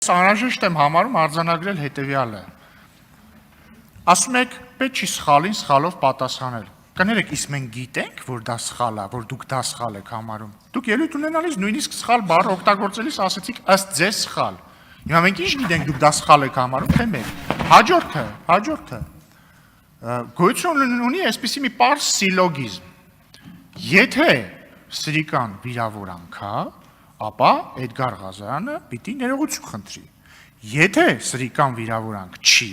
Անհրաժեշտ եմ համարում արձանագրել հետևյալը։ Ասում եք, պետք չի սխալին սխալով պատասխանել։ Կներեք, իսկ մենք գիտենք, որ դա սխալ է, որ դուք դա սխալ եք համարում։ Դուք ելույթ ունենալիս նույնիսկ սխալ բառ օգտագործելիս ասացիք ըստ ձեզ սխալ։ Հիմա մենք ինչ գիտենք, դուք դա սխալ եք համարում, թե մեր։ Հաջորդը։ Գոյություն ունի այսպիսի մի պարզ սիլոգիզմ։ Եթե սրիկան վիրավորանք է, ապա Էդգար Ղազարյանը պիտի ներողություն խնդրի։ Եթե սրիկան վիրավորանք չի,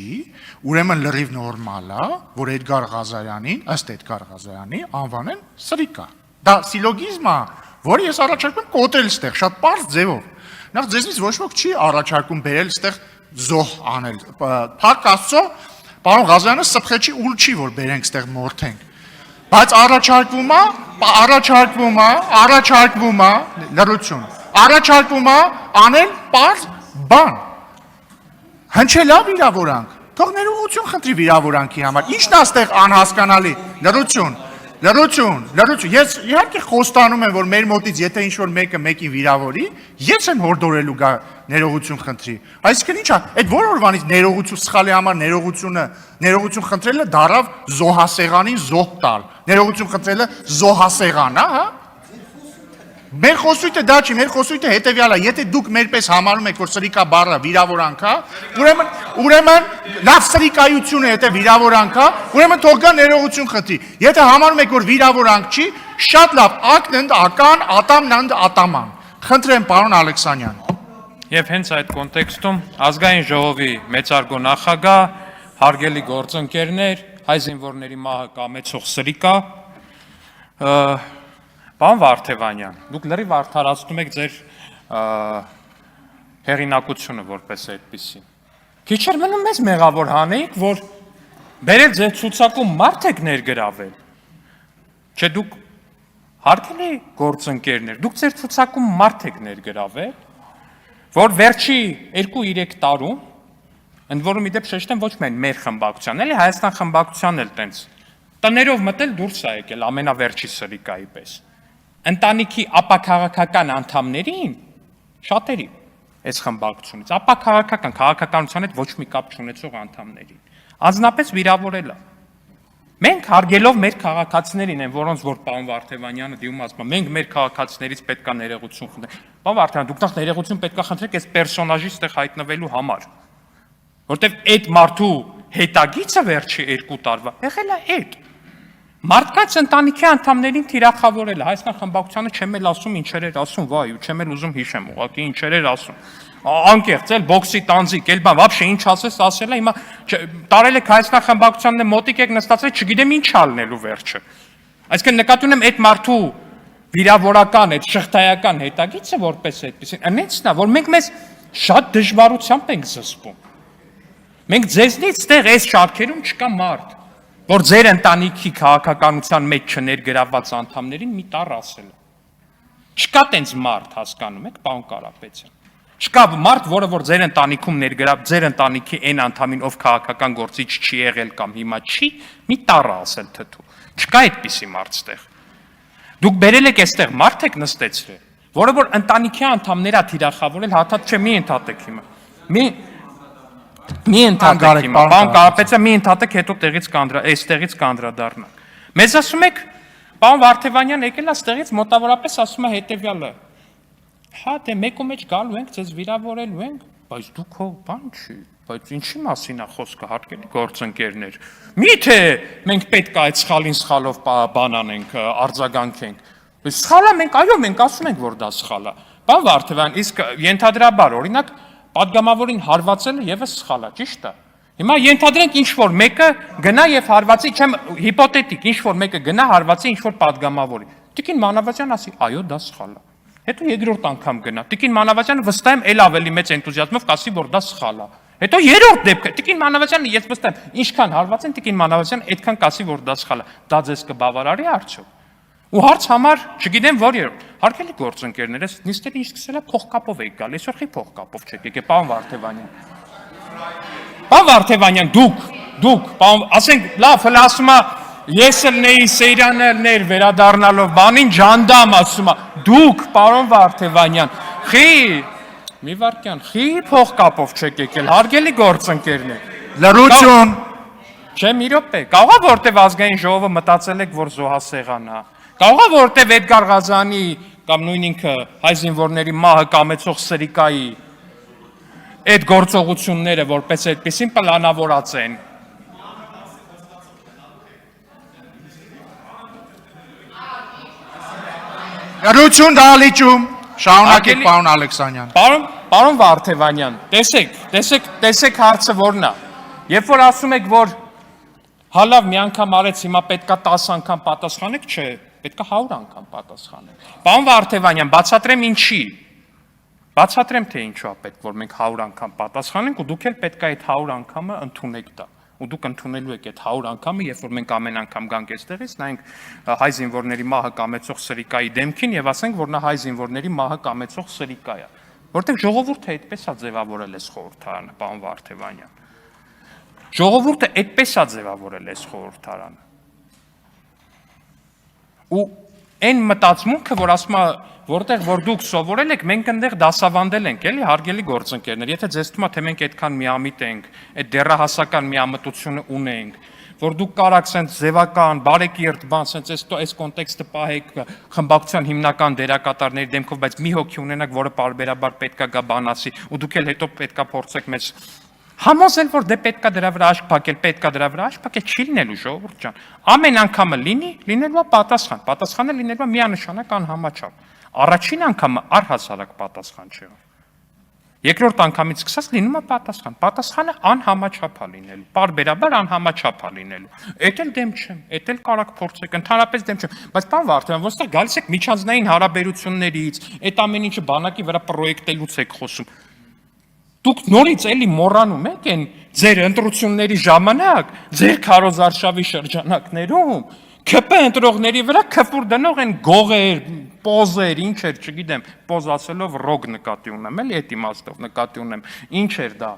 ուրեմն լրիվ նորմալ է, որ Էդգար Ղազարյանին, ըստ Էդգար Ղազարյանի, անվանեն սրիկա։ Դա սիլոգիզմ է, որը ես առաջարկում եմ կոտրել ստեղ, շատ պարզ ձևով։ Նախ ձեզնից ոչ ոք չի առաջարկում բերել ստեղ զոհ անել։ Փառք Աստծո, պարոն Ղազարյանը սփխեչի ուլ չի, որ բերենք ստեղ մորթենք։ Բայց առաջարկվում է անել պարզ բան։ Հնչելա վիրավորանք, թող ներողություն խնդրի վիրավորանքի համար, ինչն է ստեղ անհասկանալի, լրություն, ես իհարկե խոստանում եմ, որ մեր մոտից եթե ինչ-որ մեկը մեկին վիրավորի, ես եմ հորդորելու գա ներողություն խնդրի, այսինքն ինչ է, այդ որ օրվանից ներողություն սխալի համար ներողություն խնդրելը դարավ զոհասեղանին զոհ տալ, ներողություն խնդրելը զոհասեղան, հա? Մեր խոսույթը դա չի, մեր խոսույթը հետևյալ է, եթե դուք մերպես համարում եք, որ սրիկա բառը վիրավորանք է, ուրեմն լավ սրիկայությունը եթե վիրավորանք է, ուրեմն թող գա ներողություն խնդրի։ Եթե համարում եք, որ վիրավորանք չի, շատ լավ, ակնընդ ական, ատամնընդ ատաման։ Խնդրեմ, պարոն Ալեքսանյան։ Եվ հենց այդ կոնտեքստում ազգային ժողովի մեծարգո նախագահ, հարգելի գործընկերներ, հայ զինվորների մահը կամեցող սրիկա, Պարոն Վարդևանյան, դուք լրիվ արդարացնում եք ձեր հեղինակությունը որպես այդպիսի։ Քիչ էր մնում մեզ մեղավոր հանեիք, որ բերել ձեր ցուցակում մարդ եք ներգրավել։ Չէ, դուք հարգելի գործընկերներ, դուք ձեր ցուցակում մարդ եք ներգրավել, որ վերջի 2-3 տարում, ընդ որում իդեպ շեշտեմ ոչ միայն մեր խմբակցության, էլի Հայաստան խմբակցության էլ տենց տներով մտել դուրս է եկել ամենավերջի սրիկայի պես։ Ընտանիքի ապաքաղաքական անդամներին, շատերի այս խմբակցությունից, ապաքաղաքական, քաղաքականության հետ ոչ մի կապ չունեցող անդամներին, անձնապես վիրավորել է։ Մենք հարգելով մեր քաղաքացիներին են, որոնց որ պարոն Վարդևանյանը դիմում ասում է, մենք մեր քաղաքացիներից պետք է ներողություն խնդրենք։ Պարոն Վարդևյան, դուք նախ ներողություն պետք է խնդրեք այս պերսոնաժի ստեղ հայտնվելու համար, որտեվ այդ մարդու հետագիծը վերջի 2 տարվա եղել է այդ։ Մարդկանց ընտանիքի անդամներին թիրախավորել է, Հայաստան խմբակցությանը չեմ էլ ասում ինչեր էր ասում, վայ, ու չեմ էլ ուզում հիշեմ, ուղղակի ինչեր էր ասում։ Անկեղծ էլ բոքսի տանձիկ, էլ բան, вообще ինչ ասես ասել է, հիմա տարել եք Հայաստան խմբակցությանն մոտիկ եք նստածել, չգիտեմ ինչ ալնելու վերջը։ Այսինքն նկատի ունեմ այդ մարդու վիրավորական, այդ շղթայական հետագիծը որպես այդպեսին, այնցն է, որ մենք մեզ շատ դժվարությամբ ենք զսպում։ Մենք ձեզնից ստեղ այս շարքերում չկա մարդ, որ ձեր ընտանիքի քաղաքականության մեջ չներգրավված անդամներին մի տառ ասել է։ Չկա տենց մարդ, հասկանում եք, պարոն Կարապետյան։ Չկա մարդ, որը որ ձեր ընտանիքում ներգրավ, ձեր ընտանիքի այն անդամին, ով քաղաքական գործիչ չի եղել կամ հիմա չի, մի տառ ասել թթու։ Չկա այդպիսի մարդ ստեղ։ Դուք բերել եք այստեղ մարդ եք նստեցրել, որը որ ընտանիքի անդամներ է թիրախավորել, հաթաթ չէ, մի ընդհատեք հիմա։ Մի ընդհատեք հիմա, պարոն Կարապետյան, մի ընդհատեք, հետո այստեղից կանդրադառնանք։ Մեզ ասում եք, պարոն Վարդևանյան եկել է ստեղից մոտավորապես ասում է հետևյալը. հա, դե մեկու մեջ գալու ենք, ձեզ վիրավորելու ենք, բայց դուք հո բան չի, բայց ինչի մասին է խոսքը, հարգելի գործընկերներ։ Միթե մենք պետք է այդ սխալին սխալով բան անենք, արձագանքենք։ Սխալ է, մենք ասում ենք, որ դա սխալ է։ Պարոն Վարդևյան, իսկ ենթադրաբար, օրինակ, պատգամավորին հարվածելը եւս սխալ է, ճիշտ է։ Հիմա ենթադրենք ինչ-որ մեկը գնա եւ հարվածի, չեմ հիպոթետիկ, ինչ-որ մեկը գնա հարվածի ինչ-որ պատգամավորի։ Տիկին Մանավանյան ասի, այո, դա սխալ է։ Հետո երկրորդ անգամ գնա։ Տիկին Մանավանյանը վստահ եմ էլ ավելի մեծ էնտուզիազմով կասի, որ դա սխալ է։ Հետո երրորդ դեպքը Տիկին Մանավանյանը ես վստահ եմ, ինչքան հարված են Տիկին Մանավանյանը այդքան կասի, որ դա սխալ է։ Դա ձեզ կբավարարի արդյոք։ Ու հարց համար, չգիտեմ որ երրորդ, հարգելի գործընկերներ, այս նիստերը ինչ սկսել է փողկապով եք գալ, այսօր խի փողկապով չեք եկել, պարոն Վարդևանյան։ Պարոն Վարդևանյան, դուք, ասենք, լավ, հələ ասում է, ես էլ նեի Սեյրաններ վերադառնալով բանին ջանդամ ասում է, դուք, պարոն Վարդևանյան, խի Մի վարքյան, խի փողկապով չեք եկել, հարգելի գործընկերներ։ Լրություն։ Չէ, մի րոպե, կարող է որտեվ ազգային ժողովը մտածել եք, որ զոհասեղան է։ Կարող է որտեվ Էդգար Ղազանի կամ նույն ինքը հայ զինվորների մահը կամեցող սրիկայի այդ գործողությունները որպես այդպեսին պլանավորած են։ Լրություն դալիճում։ Շարունակեք, պարոն Ալեքսանյան։ Պարոն Վարդևանյան, տեսեք հարցը որն է։ Երբ որ ասում եք, որ հալավ մի անգամ արեց, հիմա պետքա 10 անգամ պատասխանեք, չէ, պետքա 100 անգամ պատասխանեք։ Պարոն Վարդևանյան, բացատրեմ ինչի։ Բացատրեմ թե ինչու է պետք, որ մենք 100 անգամ պատասխանենք ու դուք էլ պետքա այդ 100 անգամը ընդունեք դա։ Ու դուք ընդունելու եք այդ 100 անգամը, երբ որ մենք ամեն անգամ գանք այստեղից, նայենք հայ զինվորների մահը կամեցող սրիկայի դեմքին եւ ասենք, որ նա հայ զինվորների մահը կամեցող սրիկա է։ Որտեղ ժողովուրդը այդպես է ձևավորել այս խորհրդարանը, պարոն Վարդևանյան։ Ժողովուրդը այդպես է ձևավորել այս խորհրդարանը։ Ու այն մտածմունքը, որ ասում է, որտեղ որ դուք սովորել եք, մենք այնտեղ դասավանդել ենք, էլի հարգելի գործընկերներ, եթե ձեզ թվում է, թե մենք այդքան միամիտ ենք, այդ դեռահասական միամտությունը ունենք, որ դուք կարաք sense ձևական, բարեկիրթ բան, sense այս կոնտեքստը պահեք խմբակցության հիմնական դերակատարների դեմքով, բայց մի հոգի ունենաք, որը պարբերաբար պետքա գա բան ասի, ու դուք էլ հետո պետքա փորձեք մեզ համոզել, որ դե պետքա դրա վրա աշկ փակել, պետքա դրա վրա աշկ փակել, չի լինելու ժողովուրդ ջան։ Ամեն անգամը լինելու է պատասխան, պատասխանը լինելու է միանշանակ անհամաչափ։ Առաջին անգամը առհասարակ պատասխան չէ։ Երկրորդ անգամից սկսած լինում է պատասխան, պատասխանը անհամաչափ է լինելու, պարբերաբար անհամաչափ է լինելու։ Էդ էլ դեմ չեմ, էդ էլ կարաք փորձեք, ընդհանրապես դեմ չեմ, բայց պարոն Վարդևյան, ոնց գալիս եք միջանձնային հարաբերություններից, այդ ամեն ինչը բանակի վրա պրոյեկտելուց եք խոսում։ Դուք նորից էլի մոռանում եք այն ձեր ընտրությունների ժամանակ, ձեր քարոզարշավի շրջանակներում ՔՊ ընտրողների վրա քֆուր դնող են գողեր, պոզեր, ինչ էր, չգիտեմ, պոզ ասելով ռոգ նկատի ունեմ, էլի այդ իմաստով նկատի ունեմ, ինչ էր դա,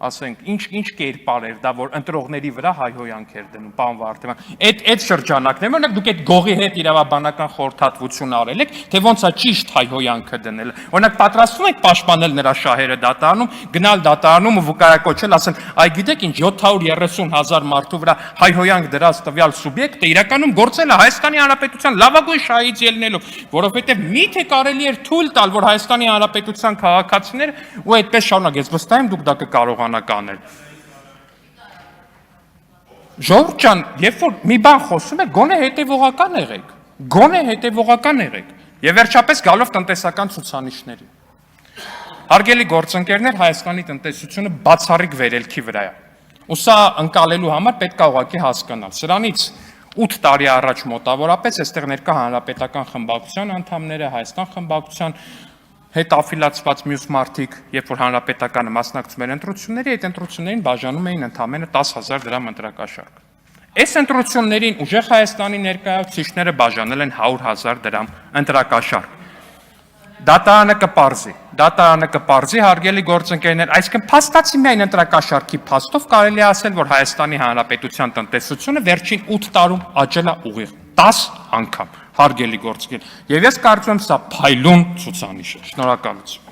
ասենք, ինչ կերպար էր դա, որ ընտրողների վրա հայհոյանք էր դնում, պարոն Վարդևյան։ Այդ շրջանակներում, օրինակ դուք այդ գողի հետ իրավաբանական խորհրդատվություն արել եք, թե ոնց է ճիշտ հայհոյանքը դնել։ Օրինակ պատրաստվում եք պաշտպանել նրա շահերը դատարանում, գնալ դատարանում ու վկայակոչել, ասեն, այ գիտեք ինչ 730,000 մարդու վրա հայհոյանք դրած տվյալ սուբյեկտը իրականում գործել է Հայաստանի Հանրապետության լավագույն շահից ելնելով, որովհետև միթե կարելի էր թույլ տալ, որ Հայաստանի Հանրապետության քաղաքացիները ու այդպես շարունակ, ես վստահ եմ դուք դա կկարողանաք անել։ Ժողովուրդ ջան, երբ որ մի բան խոսում եք, գոնե հետևողական եղեք։ Եվ վերջապես գալով տնտեսական ցուցանիշների։ Հարգելի գործընկերներ, Հայաստանի տնտեսությունը բացառիկ վերելքի վրա է։ Ու սա ընկալելու համար պետք է ուղղակի հասկանալ։ Սրանից 8 տարի առաջ մոտավորապես այստեղ ներկա հանրապետական խմբակցության անդամները, Հայաստան խմբակցության հետ աֆիլացված մյուս մարդիկ, երբ որ հանրապետականը մասնակցում էր ընտրությունների, այդ ընտրություններին բաժանում էին ընդամենը 10,000 դրամ ընտրակաշարք։ Այս ընտրություններին ուժեղ Հայաստանի ներկայացուցիչները բաժանել են 100,000 դրամ ընտրակաշարք։ Դատարանը կպարզի, հարգելի գործընկերներ, այսինքն փաստացի միայն ընտրակաշարքի փաստով կարելի է ասել, որ Հայաստանի Հանրապետության տնտեսությունը վերջին 8 տարում աճել է ուղիղ 10 անգամ, հարգելի գործընկերներ։ Եվ ես կարծում եմ, սա փայլուն ցուցանիշ է։ Շնորհակալություն։